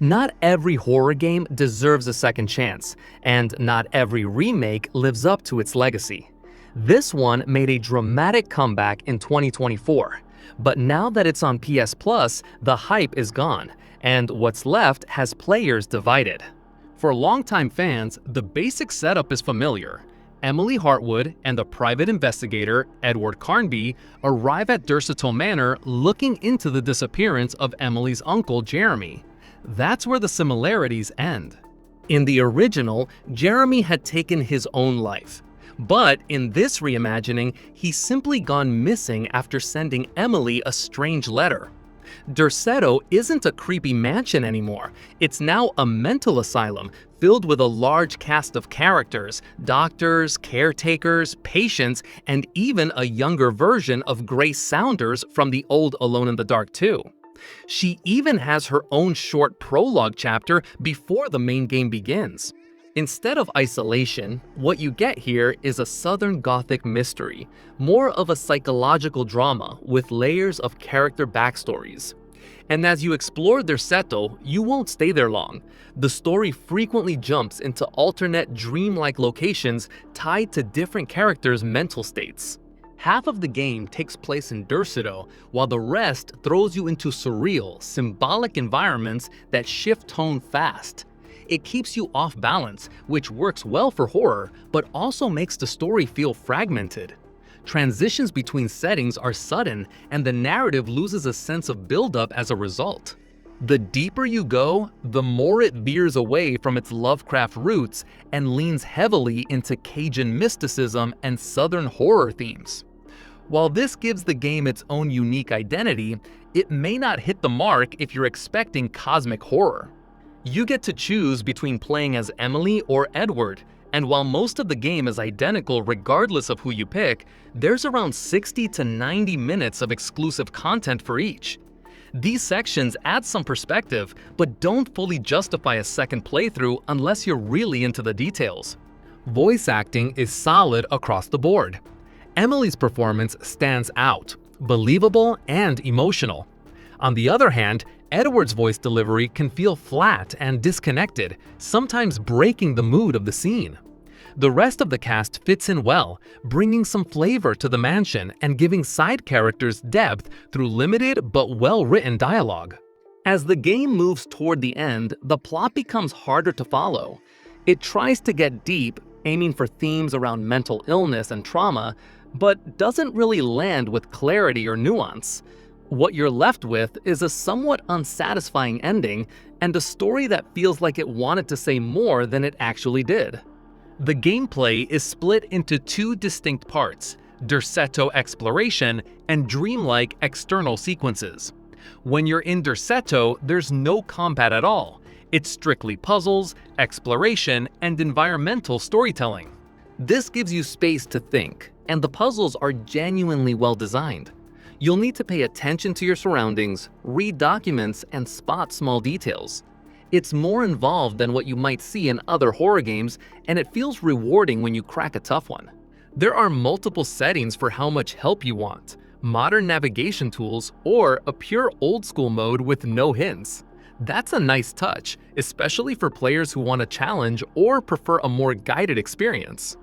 Not every horror game deserves a second chance, and not every remake lives up to its legacy. This one made a dramatic comeback in 2024, but now that it's on PS Plus, the hype is gone, and what's left has players divided. For longtime fans, the basic setup is familiar. Emily Hartwood and the private investigator, Edward Carnby, arrive at Derceto Manor looking into the disappearance of Emily's uncle, Jeremy. That's where the similarities end. In the original, Jeremy had taken his own life. But in this reimagining, he's simply gone missing after sending Emily a strange letter. Derceto isn't a creepy mansion anymore. It's now a mental asylum filled with a large cast of characters, doctors, caretakers, patients, and even a younger version of Grace Saunders from the old Alone in the Dark 2. She even has her own short prologue chapter before the main game begins. Instead of isolation, what you get here is a Southern Gothic mystery, more of a psychological drama with layers of character backstories. And as you explore Derceto, you won't stay there long. The story frequently jumps into alternate dreamlike locations tied to different characters' mental states. Half of the game takes place in Derceto, while the rest throws you into surreal, symbolic environments that shift tone fast. It keeps you off balance, which works well for horror, but also makes the story feel fragmented. Transitions between settings are sudden, and the narrative loses a sense of buildup as a result. The deeper you go, the more it veers away from its Lovecraft roots and leans heavily into Cajun mysticism and Southern horror themes. While this gives the game its own unique identity, it may not hit the mark if you're expecting cosmic horror. You get to choose between playing as Emily or Edward, and while most of the game is identical regardless of who you pick, there's around 60 to 90 minutes of exclusive content for each. These sections add some perspective, but don't fully justify a second playthrough unless you're really into the details. Voice acting is solid across the board. Emily's performance stands out, believable and emotional. On the other hand, Edward's voice delivery can feel flat and disconnected, sometimes breaking the mood of the scene. The rest of the cast fits in well, bringing some flavor to the mansion and giving side characters depth through limited but well-written dialogue. As the game moves toward the end, the plot becomes harder to follow. It tries to get deep, aiming for themes around mental illness and trauma, but doesn't really land with clarity or nuance. What you're left with is a somewhat unsatisfying ending and a story that feels like it wanted to say more than it actually did. The gameplay is split into two distinct parts: Derceto exploration and dreamlike external sequences. When you're in Derceto, there's no combat at all. It's strictly puzzles, exploration, and environmental storytelling. This gives you space to think, and the puzzles are genuinely well designed. You'll need to pay attention to your surroundings, read documents, and spot small details. It's more involved than what you might see in other horror games, and it feels rewarding when you crack a tough one. There are multiple settings for how much help you want, modern navigation tools, or a pure old-school mode with no hints. That's a nice touch, especially for players who want a challenge or prefer a more guided experience.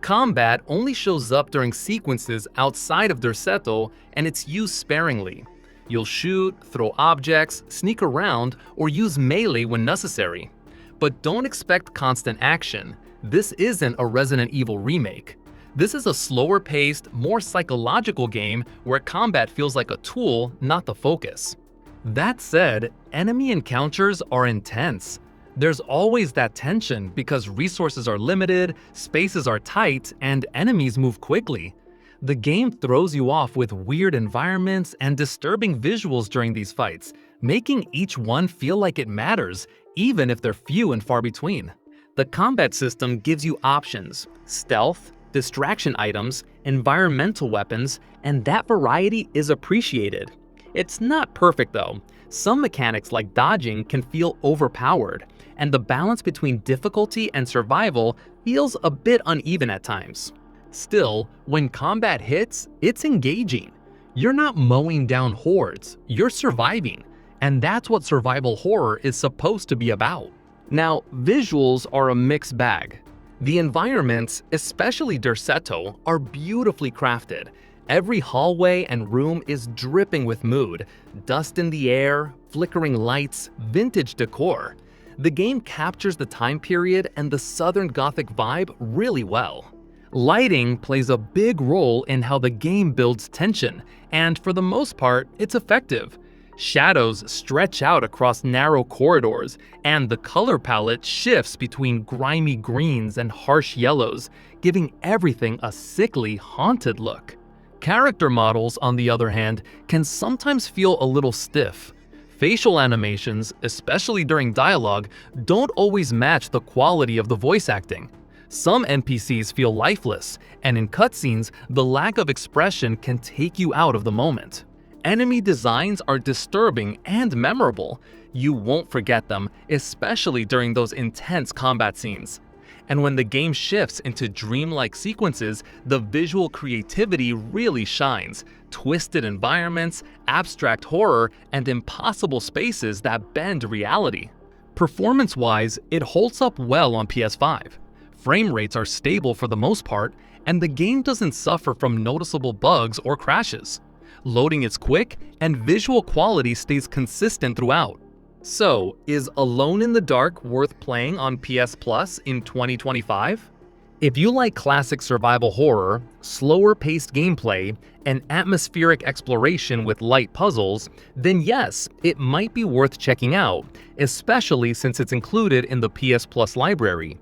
Combat only shows up during sequences outside of Derceto, and it's used sparingly. You'll shoot, throw objects, sneak around, or use melee when necessary. But don't expect constant action. This isn't a Resident Evil remake. This is a slower-paced, more psychological game where combat feels like a tool, not the focus. That said, enemy encounters are intense. There's always that tension because resources are limited, spaces are tight, and enemies move quickly. The game throws you off with weird environments and disturbing visuals during these fights, making each one feel like it matters, even if they're few and far between. The combat system gives you options: stealth, distraction items, environmental weapons, and that variety is appreciated. It's not perfect though. Some mechanics like dodging can feel overpowered, and the balance between difficulty and survival feels a bit uneven at times. Still, when combat hits, it's engaging. You're not mowing down hordes, you're surviving, And that's what survival horror is supposed to be about. Now, visuals are a mixed bag. The environments, especially Derceto, are beautifully crafted. Every hallway and room is dripping with mood. Dust in the air, flickering lights, vintage decor. The game captures the time period and the Southern Gothic vibe really well. Lighting plays a big role in how the game builds tension, and for the most part, it's effective. Shadows stretch out across narrow corridors, and the color palette shifts between grimy greens and harsh yellows, giving everything a sickly, haunted look. Character models, on the other hand, can sometimes feel a little stiff. Facial animations, especially during dialogue, don't always match the quality of the voice acting. Some NPCs feel lifeless, and in cutscenes, the lack of expression can take you out of the moment. Enemy designs are disturbing and memorable. You won't forget them, especially during those intense combat scenes. And when the game shifts into dreamlike sequences, the visual creativity really shines. Twisted environments, abstract horror, and impossible spaces that bend reality. Performance-wise, it holds up well on PS5. Frame rates are stable for the most part, and the game doesn't suffer from noticeable bugs or crashes. Loading is quick, and visual quality stays consistent throughout. So, is Alone in the Dark worth playing on PS Plus in 2025? If you like classic survival horror, slower-paced gameplay, and atmospheric exploration with light puzzles, then yes, it might be worth checking out, especially since it's included in the PS Plus library.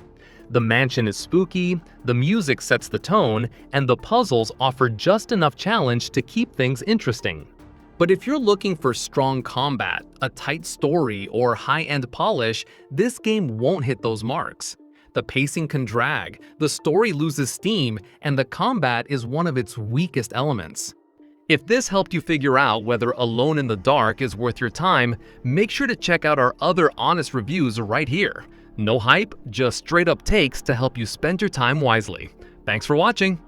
The mansion is spooky, the music sets the tone, and the puzzles offer just enough challenge to keep things interesting. But if you're looking for strong combat, a tight story, or high-end polish, this game won't hit those marks. The pacing can drag, the story loses steam, and the combat is one of its weakest elements. If this helped you figure out whether Alone in the Dark is worth your time, make sure to check out our other honest reviews right here. No hype, just straight up takes to help you spend your time wisely. Thanks for watching.